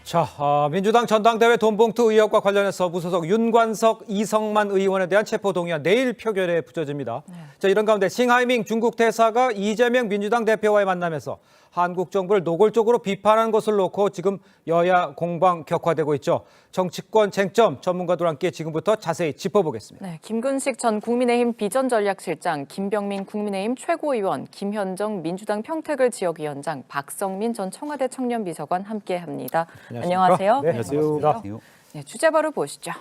자, 민주당 전당대회 돈봉투 의혹과 관련해서 무소속 윤관석, 이성만 의원에 대한 체포동의안 내일 표결에 붙여집니다. 자, 이런 가운데 싱하이밍 중국 대사가 이재명 민주당 대표와의 만남에서 한국 정부를 노골적으로 비판한 것을 놓고 지금 여야 공방 격화되고 있죠. 정치권 쟁점 전문가들과 함께 지금부터 자세히 짚어보겠습니다. 네, 김근식 전 국민의힘 비전전략실장, 김병민 국민의힘 최고위원, 김현정 민주당 평택을 지역위원장, 박성민 전 청와대 청년비서관 함께합니다. 안녕하세요. 네, 안녕하세요. 네, 주제 바로 보시죠.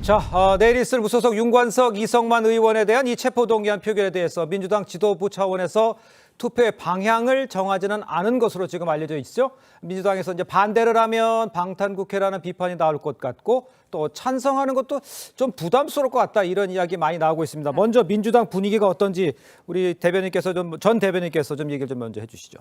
자, 내일 있을 무소속 윤관석, 이성만 의원에 대한 이 체포동의안 표결에 대해서 민주당 지도부 차원에서 투표의 방향을 정하지는 않은 것으로 지금 알려져 있죠. 민주당에서 이제 반대를 하면 방탄국회라는 비판이 나올 것 같고 또 찬성하는 것도 좀 부담스러울 것 같다 이런 이야기 많이 나오고 있습니다. 먼저 민주당 분위기가 어떤지 우리 대변인께서 전 대변인께서 좀 얘기를 좀 먼저 해주시죠.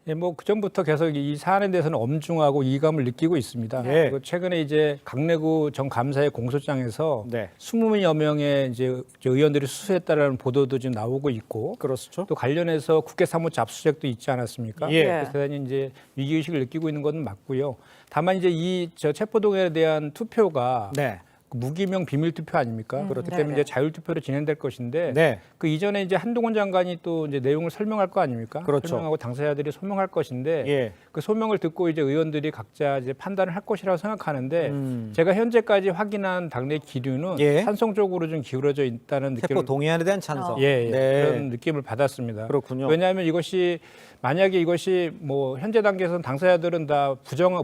예, 뭐 그전부터 계속 이 사안에 대해서는 엄중하고 이감을 느끼고 있습니다. 네. 그리고 최근에 이제 강내구 전 감사의 공소장에서 네. 20여 명의 이제 의원들이 수수했다라는 보도도 지금 나오고 있고, 그렇죠. 또 관련해서 국회 사무처 압수수색도 있지 않았습니까? 예. 그래서 대단히 이제 위기의식을 느끼고 있는 건 맞고요. 다만 이제 이 체포동의안에 대한 투표가 네. 무기명 비밀 투표 아닙니까? 그렇기 때문에 이제 자율 투표로 진행될 것인데 네. 그 이전에 이제 한동훈 장관이 또 이제 내용을 설명할 거 아닙니까? 그렇죠. 설명하고 당사자들이 소명할 것인데 예. 그 소명을 듣고 이제 의원들이 각자 이제 판단을 할 것이라고 생각하는데 제가 현재까지 확인한 당내 기류는 예. 찬성적으로 좀 기울어져 있다는 느낌을 체포동의안에 대한 찬성. 예, 네. 그런 느낌을 받았습니다. 그렇군요. 왜냐하면 이것이 만약에 이것이 뭐 현재 단계에서는 당사자들은 다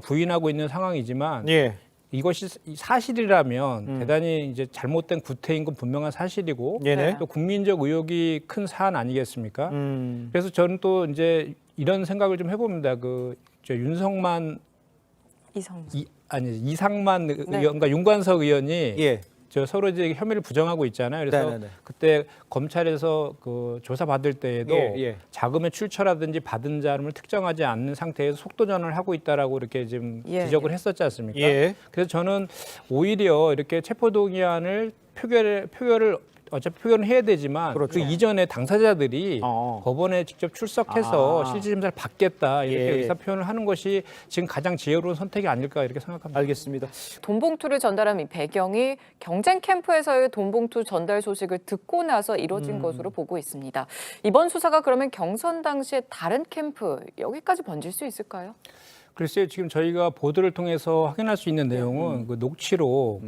부인하고 있는 상황이지만 예. 이것이 사실이라면 대단히 이제 잘못된 구태인 건 분명한 사실이고 네네. 또 국민적 의혹이 큰 사안 아니겠습니까? 음. 그래서 저는 또 이제 이런 생각을 좀 해봅니다. 저 윤석만 이상만 의원과 윤관석 의원이 예. 저 서로 이제 혐의를 부정하고 있잖아요. 그래서 네네네. 그때 검찰에서 그 조사 받을 때에도 예. 자금의 출처라든지 받은 자금을 특정하지 않는 상태에서 속도 전환을 하고 있다라고 이렇게 지금 지적을 했었지 않습니까? 예. 그래서 저는 오히려 이렇게 체포동의안을 표결을 어차피 표결은 해야 되지만 그렇죠. 그 이전에 당사자들이 법원에 직접 출석해서 실질심사를 받겠다 이렇게 예. 의사 표현을 하는 것이 지금 가장 지혜로운 선택이 아닐까 이렇게 생각합니다. 알겠습니다. 돈봉투를 전달한 이 배경이 경쟁 캠프에서의 돈봉투 전달 소식을 듣고 나서 이뤄진 것으로 보고 있습니다. 이번 수사가 그러면 경선 당시에 다른 캠프 여기까지 번질 수 있을까요? 글쎄요, 지금 저희가 보도를 통해서 확인할 수 있는 내용은 그 녹취록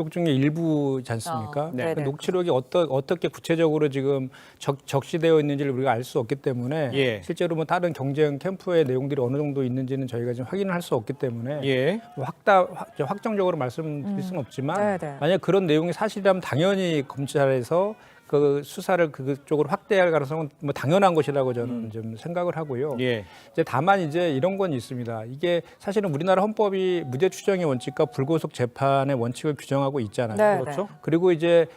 중에 일부지 않습니까? 네. 그 녹취록이 어떻게 구체적으로 지금 적시되어 있는지를 우리가 알 수 없기 때문에 예. 실제로 뭐 다른 경쟁 캠프의 내용들이 어느 정도 있는지는 저희가 지금 확인을 할 수 없기 때문에 예. 뭐 확정적으로 말씀드릴 수는 없지만 네네. 만약 그런 내용이 사실이라면 당연히 검찰에서 그 수사를 그쪽으로 확대할 가능성은 뭐 당연한 것이라고 저는 좀 생각을 하고요. 예. 이제 다만 이제 이런 건 있습니다. 이게 사실은 우리나라 헌법이 무죄 추정의 원칙과 불구속 재판의 원칙을 규정하고 있잖아요. 네, 그렇죠. 그리고 이제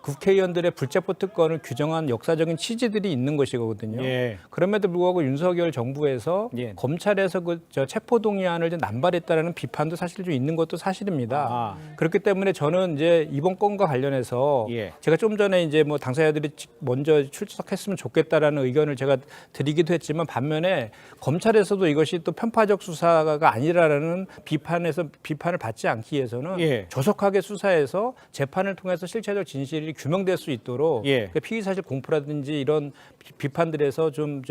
국회의원들의 불체포 특권을 규정한 역사적인 취지들이 있는 것이거든요. 예. 그럼에도 불구하고 윤석열 정부에서 예. 검찰에서 체포동의안을 이제 남발했다라는 비판도 사실 좀 있는 것도 사실입니다. 그렇기 때문에 저는 이제 이번 건과 관련해서 예. 제가 좀 전에 이제 뭐 당사자들이 먼저 출석했으면 좋겠다라는 의견을 제가 드리기도 했지만 반면에 검찰에서도 이것이 또 편파적 수사가 아니라라는 비판을 받지 않기 위해서는 예. 조속하게 수사해서 재판을 통해서 실체적 진실이 규명될 수 있도록 예. 피의사실 공표라든지 이런 비판들에서 좀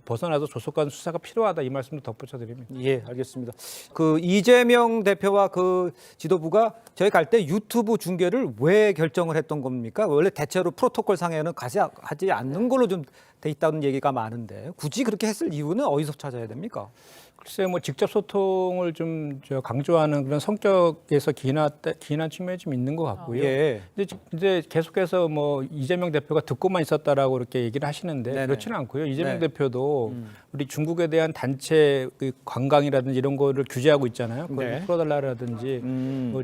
벗어나서 조속한 수사가 필요하다 이 말씀도 덧붙여드립니다. 예, 알겠습니다. 그 이재명 대표와 그 지도부가 저희 갈 때 유튜브 중계를 왜 결정을 했던 겁니까? 원래 대체로 프로토콜 상에는 하지 않는 걸로 좀 돼 있다는 얘기가 많은데 굳이 그렇게 했을 이유는 어디서 찾아야 됩니까? 글쎄요, 뭐 직접 소통을 좀 강조하는 그런 성격에서 기인한 측면이 좀 있는 것 같고요. 예. 근데 이제 계속해서 뭐 이재명 대표가 듣고만 있었다라고 그렇게 얘기를 하시는데 네네. 그렇지는 않고요. 이재명 네. 대표도 우리 중국에 대한 단체 관광이라든지 이런 거를 규제하고 있잖아요. 그걸 네. 풀어달라라든지 뭐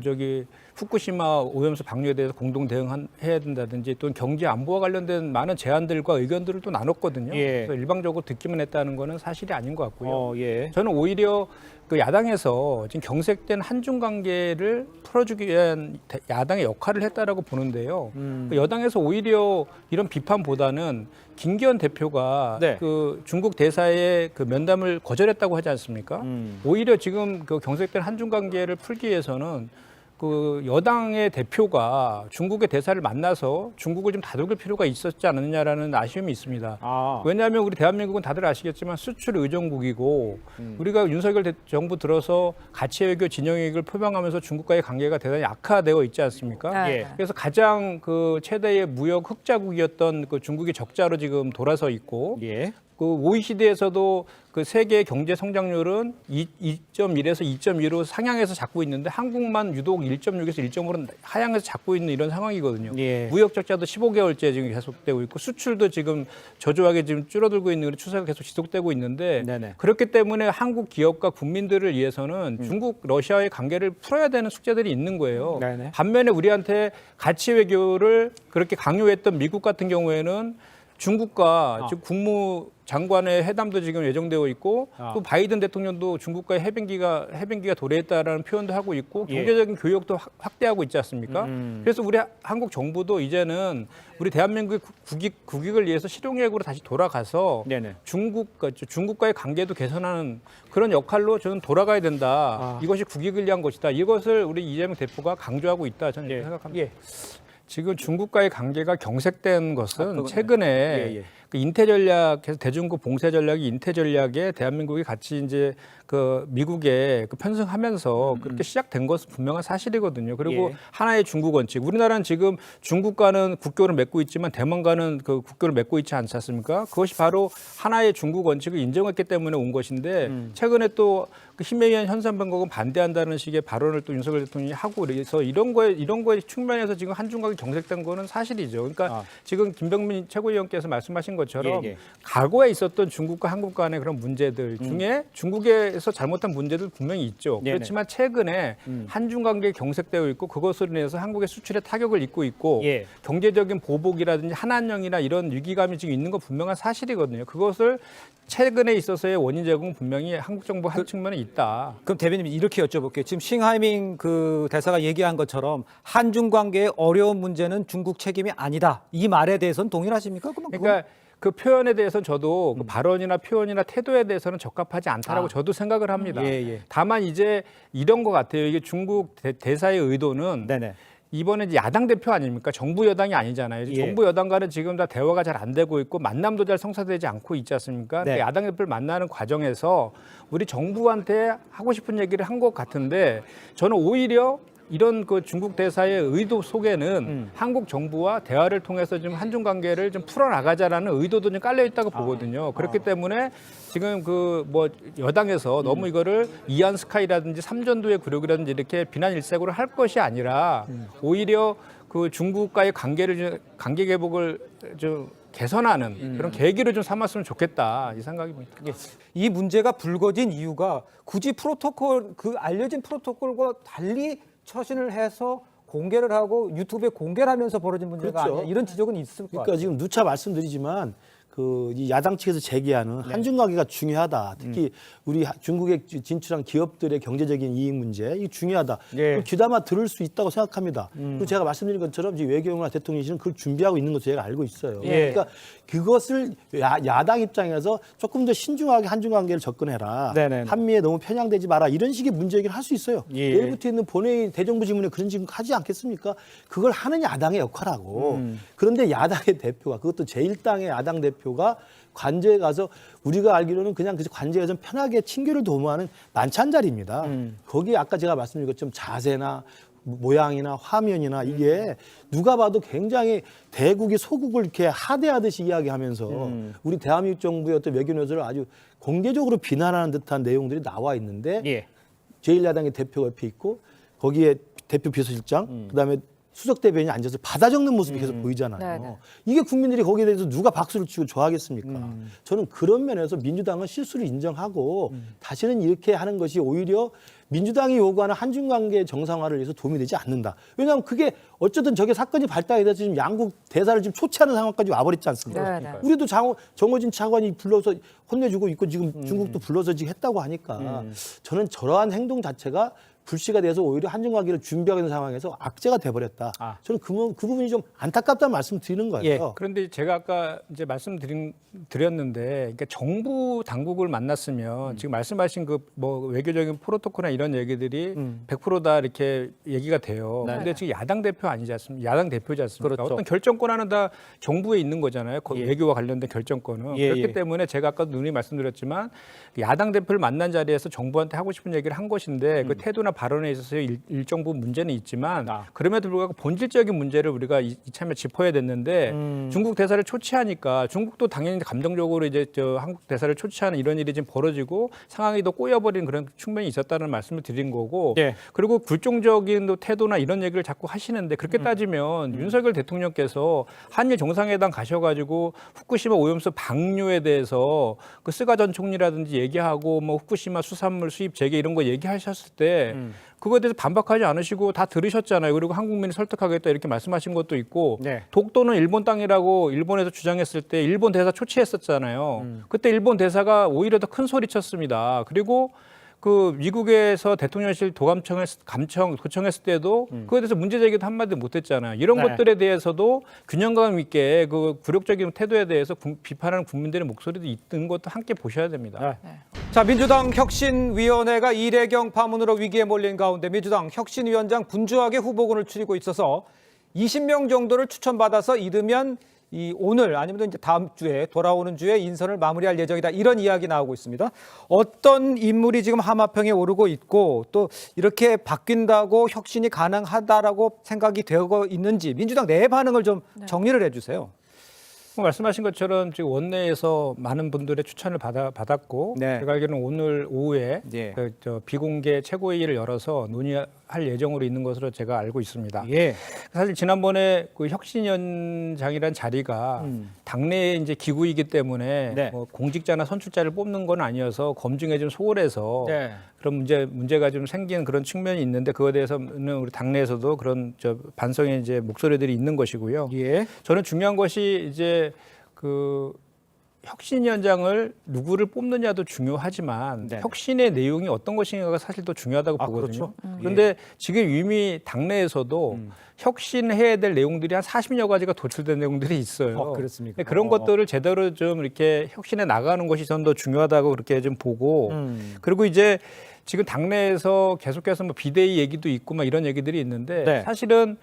후쿠시마 오염수 방류에 대해서 공동 대응해야 된다든지 또 경제 안보와 관련된 많은 제안들과 의견들을 또 나눴거든요. 예. 그래서 일방적으로 듣기만 했다는 거는 사실이 아닌 것 같고요. 예. 저는 오히려 그 야당에서 지금 경색된 한중 관계를 풀어주기 위한 야당의 역할을 했다라고 보는데요. 그 여당에서 오히려 이런 비판보다는 김기현 대표가 네. 그 중국 대사의 그 면담을 거절했다고 하지 않습니까? 오히려 지금 그 경색된 한중 관계를 풀기 위해서는 그 여당의 대표가 중국의 대사를 만나서 중국을 좀 다독일 필요가 있었지 않느냐라는 아쉬움이 있습니다. 왜냐하면 우리 대한민국은 다들 아시겠지만 수출 의존국이고 우리가 윤석열 정부 들어서 가치 외교 진영 외교를 표방하면서 중국과의 관계가 대단히 악화되어 있지 않습니까? 네. 그래서 가장 그 최대의 무역 흑자국이었던 그 중국이 적자로 지금 돌아서 있고 예. 그 OECD에서도 그 세계 경제 성장률은 2.1에서 2.2로 상향해서 잡고 있는데 한국만 유독 1.6에서 1.5로 하향해서 잡고 있는 이런 상황이거든요. 예. 무역 적자도 15개월째 지금 계속되고 있고 수출도 지금 저조하게 지금 줄어들고 있는 추세가 계속 지속되고 있는데 네네. 그렇기 때문에 한국 기업과 국민들을 위해서는 중국, 러시아의 관계를 풀어야 되는 숙제들이 있는 거예요. 네네. 반면에 우리한테 가치 외교를 그렇게 강요했던 미국 같은 경우에는 중국과 즉 국무장관의 회담도 지금 예정되어 있고 또 바이든 대통령도 중국과의 해변기가 도래했다라는 표현도 하고 있고 경제적인 교역도 확대하고 있지 않습니까? 그래서 우리 한국 정부도 이제는 우리 대한민국의 국익을 위해서 실용외교로 다시 돌아가서 네네. 중국과의 관계도 개선하는 그런 역할로 저는 돌아가야 된다. 이것이 국익을 위한 것이다. 이것을 우리 이재명 대표가 강조하고 있다. 저는 이렇게 생각합니다. 예. 지금 중국과의 관계가 경색된 것은 그건, 최근에 예. 그 인태 전략에서 대중국 봉쇄 전략이 인태 전략에 대한민국이 같이 이제 그 미국에 그 편승하면서 그렇게 시작된 것은 분명한 사실이거든요. 그리고 예. 하나의 중국 원칙. 우리나라는 지금 중국과는 국교를 맺고 있지만 대만과는 그 국교를 맺고 있지 않지 않습니까? 그것이 바로 하나의 중국 원칙을 인정했기 때문에 온 것인데 최근에 또 그 힘에 의한 현상 변곡은 반대한다는 식의 발언을 또 윤석열 대통령이 하고 그래서 이런 거에 측면에서 지금 한중관계 경색된 거는 사실이죠. 그러니까 지금 김병민 최고위원께서 말씀하신 것처럼 예. 과거에 있었던 중국과 한국 간의 그런 문제들 중에 중국에서 잘못한 문제들 분명히 있죠. 네네. 그렇지만 최근에 한중관계 경색되어 있고 그것으로 인해서 한국의 수출에 타격을 입고 있고 예. 경제적인 보복이라든지 한한령이나 이런 위기감이 지금 있는 건 분명한 사실이거든요. 그것을 최근에 있어서의 원인 제공은 분명히 한국 정부 한 측면에 있다. 그럼 대변인 이렇게 여쭤볼게요. 지금 싱하이밍 그 대사가 얘기한 것처럼 한중 관계의 어려운 문제는 중국 책임이 아니다. 이 말에 대해서는 동일하십니까? 그러니까 그 표현에 대해서는 저도 그 발언이나 표현이나 태도에 대해서는 적합하지 않다라고 저도 생각을 합니다. 예. 다만 이제 이런 것 같아요. 이게 중국 대사의 의도는 네네. 이번에 이제 야당 대표 아닙니까? 정부 여당이 아니잖아요. 예. 정부 여당과는 지금 다 대화가 잘 안 되고 있고 만남도 잘 성사되지 않고 있지 않습니까? 네. 야당 대표를 만나는 과정에서 우리 정부한테 하고 싶은 얘기를 한 것 같은데 저는 오히려 이런 그 중국 대사의 의도 속에는 한국 정부와 대화를 통해서 좀 한중 관계를 좀 풀어나가자라는 의도도 좀 깔려 있다고 보거든요. 그렇기 때문에 지금 그 뭐 여당에서 너무 이거를 이안 스카이라든지 삼전도의 굴욕이라든지 이렇게 비난 일색으로 할 것이 아니라 오히려 그 중국과의 관계 개복을 좀 개선하는 그런 계기를 좀 삼았으면 좋겠다 이 생각입니다. 이 문제가 불거진 이유가 굳이 프로토콜 그 알려진 프로토콜과 달리 처신을 해서 공개를 하고 유튜브에 공개를 하면서 벌어진 문제가 그렇죠. 아니야. 이런 지적은 있을 것 그러니까 같아요. 지금 누차 말씀드리지만 이 야당 측에서 제기하는 한중 관계가 중요하다. 특히 우리 중국에 진출한 기업들의 경제적인 이익 문제 이 중요하다. 예. 그걸 귀담아 들을 수 있다고 생각합니다. 그리고 제가 말씀드린 것처럼 지금 외교부나 대통령실은 그걸 준비하고 있는 것을 제가 알고 있어요. 예. 그러니까 그것을 야당 입장에서 조금 더 신중하게 한중 관계를 접근해라. 네네네. 한미에 너무 편향되지 마라. 이런 식의 문제 얘기를 할 수 있어요. 예. 내일부터 있는 본회의 대정부 질문에 그런 질문 하지 않겠습니까? 그걸 하는 야당의 역할하고 그런데 야당의 대표가 그것도 제1당의 야당 대표가 관저에 가서 우리가 알기로는 그냥 그 관저에 좀 편하게 친교를 도모하는 만찬 자리입니다. 거기에 아까 제가 말씀드린 것처럼 자세나 모양이나 화면이나 이게 누가 봐도 굉장히 대국이 소국을 이렇게 하대하듯이 이야기하면서 우리 대한민국 정부의 어떤 외교 노조를 아주 공개적으로 비난하는 듯한 내용들이 나와 있는데 예. 제1야당의 대표가 옆에 있고 거기에 대표 비서실장 그다음에 수석 대변인이 앉아서 받아 적는 모습이 계속 보이잖아요. 네네. 이게 국민들이 거기에 대해서 누가 박수를 치고 좋아하겠습니까? 저는 그런 면에서 민주당은 실수를 인정하고 다시는 이렇게 하는 것이 오히려 민주당이 요구하는 한중 관계 정상화를 위해서 도움이 되지 않는다. 왜냐하면 그게 어쨌든 저게 사건이 발단이 돼서 지금 양국 대사를 지금 초치하는 상황까지 와버렸지 않습니까? 네네. 우리도 정호진 차관이 불러서 혼내주고 있고 지금 중국도 불러서 지금 했다고 하니까 저는 저러한 행동 자체가 불씨가 돼서 오히려 한중관계를 준비하고 있는 상황에서 악재가 돼버렸다. 저는 그 부분이 좀 안타깝다는 말씀 드리는 거예요. 예. 그런데 제가 아까 이제 말씀드렸는데, 그러니까 정부 당국을 만났으면 지금 말씀하신 그 뭐 외교적인 프로토콜이나 이런 얘기들이 100%다 이렇게 얘기가 돼요. 네. 근데 지금 야당 대표 아니지 않습니까? 야당 대표지 않습니까? 그렇죠. 어떤 결정권하는 다 정부에 있는 거잖아요. 예. 외교와 관련된 결정권은. 예, 그렇기 예. 때문에 제가 아까 누누이 말씀드렸지만 야당 대표를 만난 자리에서 정부한테 하고 싶은 얘기를 한 것인데 그 태도나 발언에 있어서 일정 부분 문제는 있지만 그럼에도 불구하고 본질적인 문제를 우리가 이참에 짚어야 됐는데 중국 대사를 초치하니까 중국도 당연히 감정적으로 이제 저 한국 대사를 초치하는 이런 일이 지금 벌어지고 상황이 더 꼬여버리는 그런 측면이 있었다는 말씀을 드린 거고 예. 그리고 굴종적인 태도나 이런 얘기를 자꾸 하시는데 그렇게 따지면 윤석열 대통령께서 한일 정상회담 가셔가지고 후쿠시마 오염수 방류에 대해서 그 스가 전 총리라든지 얘기하고 뭐 후쿠시마 수산물 수입 재개 이런 거 얘기하셨을 때 그거에 대해서 반박하지 않으시고 다 들으셨잖아요. 그리고 한국민을 설득하겠다 이렇게 말씀하신 것도 있고 네. 독도는 일본 땅이라고 일본에서 주장했을 때 일본 대사 초치했었잖아요. 그때 일본 대사가 오히려 더 큰 소리 쳤습니다. 그리고 그 미국에서 대통령실 도청했을 때도 그거에 대해서 문제 제기도 한마디 못했잖아요. 이런 네. 것들에 대해서도 균형감 있게 그 굴욕적인 태도에 대해서 비판하는 국민들의 목소리도 있는 것도 함께 보셔야 됩니다. 네. 자, 민주당 혁신위원회가 이례경 파문으로 위기에 몰린 가운데 민주당 혁신위원장 분주하게 후보군을 추리고 있어서 20명 정도를 추천받아서 이르면 오늘 아니면 이제 다음 주에 돌아오는 주에 인선을 마무리할 예정이다. 이런 이야기 나오고 있습니다. 어떤 인물이 지금 하마평에 오르고 있고 또 이렇게 바뀐다고 혁신이 가능하다라고 생각이 되고 있는지 민주당 내 반응을 좀 정리를 해주세요. 말씀하신 것처럼 지금 원내에서 많은 분들의 추천을 받았고 네. 제가 알기로는 오늘 오후에 예. 저 비공개 최고회의를 열어서 논의할 예정으로 있는 것으로 제가 알고 있습니다. 예. 사실 지난번에 그 혁신위원장이란 자리가 당내의 이제 기구이기 때문에 네. 뭐 공직자나 선출자를 뽑는 건 아니어서 검증에 좀 소홀해서 네. 그런 문제가 좀 생기는 그런 측면이 있는데 그거에 대해서는 우리 당내에서도 그런 반성의 이제 목소리들이 있는 것이고요. 예. 저는 중요한 것이 이제 그 혁신위원장을 누구를 뽑느냐도 중요하지만 네. 혁신의 내용이 어떤 것인가가 사실 더 중요하다고 보거든요. 그렇죠. 그런데 지금 이미 당내에서도 혁신해야 될 내용들이 한 40여 가지가 도출된 내용들이 있어요. 그렇습니까? 근데 그런 것들을 제대로 좀 이렇게 혁신해 나가는 것이 전 더 중요하다고 그렇게 좀 보고 그리고 이제 지금 당내에서 계속해서 뭐 비대위 얘기도 있고 막 이런 얘기들이 있는데 네. 사실은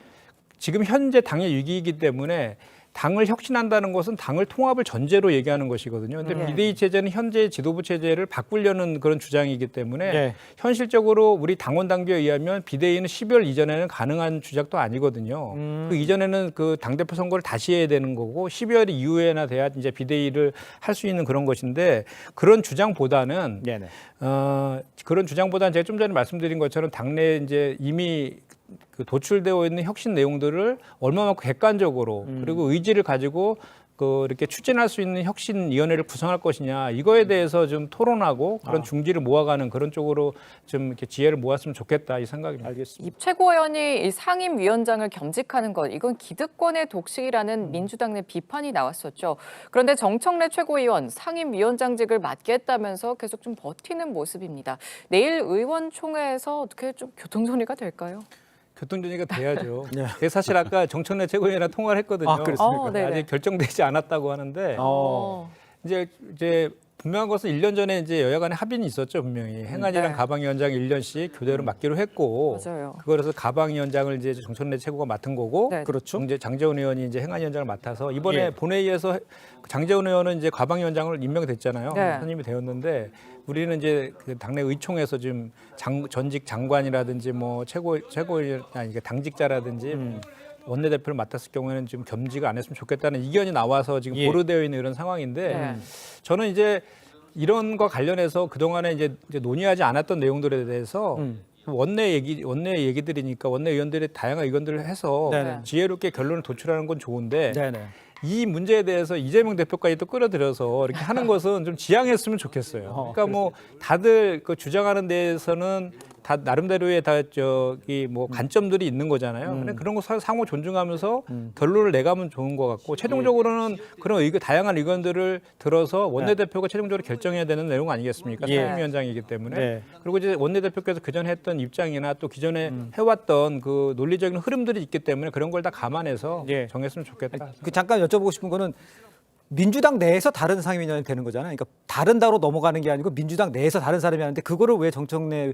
지금 현재 당의 위기이기 때문에 당을 혁신한다는 것은 당을 통합을 전제로 얘기하는 것이거든요. 근데 비대위 체제는 현재 지도부 체제를 바꾸려는 그런 주장이기 때문에 네. 현실적으로 우리 당원 당규에 의하면 비대위는 12월 이전에는 가능한 주작도 아니거든요. 그 이전에는 그 당대표 선거를 다시 해야 되는 거고 12월 이후에나 돼야 이제 비대위를 할 수 있는 그런 것인데 그런 주장보다는 네네. 그런 주장보다는 제가 좀 전에 말씀드린 것처럼 당내에 이제 이미 그 도출되어 있는 혁신 내용들을 얼마만큼 객관적으로 그리고 의지를 가지고 그 이렇게 추진할 수 있는 혁신위원회를 구성할 것이냐 이거에 대해서 좀 토론하고 그런 중지를 모아가는 그런 쪽으로 좀 이렇게 지혜를 모았으면 좋겠다 이 생각입니다. 알겠습니다. 이 최고위원이 이 상임위원장을 겸직하는 것, 이건 기득권의 독식이라는 민주당 내 비판이 나왔었죠. 그런데 정청래 최고위원 상임위원장직을 맡겠다면서 계속 좀 버티는 모습입니다. 내일 의원총회에서 어떻게 좀 교통정리가 될까요? 교통정리가 돼야죠. 사실 아까 정청래 최고위원이랑 통화를 했거든요. 아, 그렇습니까? 네네. 아직 결정되지 않았다고 하는데 어. 이제 분명한 것은 1년 전에 이제 여야 간에 합의는 있었죠, 분명히. 행안이랑 네. 가방위원장 1년씩 교대로 맡기로 했고. 맞아요. 그거라서 가방위원장을 이제 정청래 최고가 맡은 거고. 네. 그렇죠. 장재원 의원이 이제 행안위원장을 맡아서 이번에 예. 본회의에서 장재원 의원은 이제 가방위원장을 임명됐잖아요. 네. 선임이 되었는데 우리는 이제 그 당내 의총에서 지금 전직 장관이라든지 뭐 이게 당직자라든지 원내대표를 맡았을 경우에는 지금 겸직을 안 했으면 좋겠다는 이견이 나와서 지금 예. 보류되어 있는 이런 상황인데 네. 저는 이제 이런 거 관련해서 그동안에 이제 논의하지 않았던 내용들에 대해서 원내 얘기들이니까 원내 의원들의 다양한 의견들을 해서 네네. 지혜롭게 결론을 도출하는 건 좋은데 네네. 이 문제에 대해서 이재명 대표까지 또 끌어들여서 이렇게 하는 것은 좀 지양했으면 좋겠어요. 그러니까 뭐 다들 그 주장하는 데에서는 다 나름대로의 다 저기 뭐 관점들이 있는 거잖아요. 근데 그런 거 상호 존중하면서 결론을 내가면 좋은 것 같고 최종적으로는 그런 다양한 의견들을 들어서 원내대표가 최종적으로 결정해야 되는 내용 아니겠습니까? 예. 상임위원장이기 때문에. 네. 그리고 이제 원내대표께서 그전에 했던 입장이나 또 기존에 해왔던 그 논리적인 흐름들이 있기 때문에 그런 걸 다 감안해서 예. 정했으면 좋겠다. 그 잠깐 여쭤보고 싶은 거는 민주당 내에서 다른 상임위원장이 되는 거잖아요. 그러니까 다른 당으로 넘어가는 게 아니고 민주당 내에서 다른 사람이 하는데 그거를 왜 정청래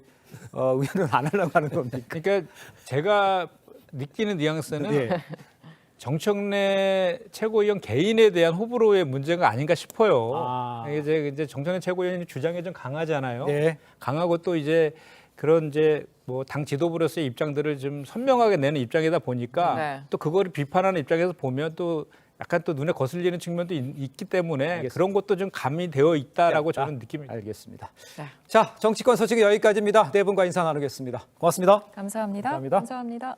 의원은 안 하려고 하는 겁니까? 그러니까 제가 느끼는 뉘앙스는 예. 정청래 최고위원 개인에 대한 호불호의 문제가 아닌가 싶어요. 아. 이제 정청래 최고위원이 주장이 좀 강하잖아요. 예. 강하고 또 이제 그런 이제 뭐 당 지도부로서의 입장들을 좀 선명하게 내는 입장이다 보니까 네. 또 그거를 비판하는 입장에서 보면 또 약간 또 눈에 거슬리는 측면도 있기 때문에 알겠습니다. 그런 것도 좀 가미되어 있다라고 저는 느낍니다. 알겠습니다. 네. 자, 정치권 소식은 여기까지입니다. 네 분과 인사 나누겠습니다. 고맙습니다. 감사합니다. 감사합니다. 감사합니다.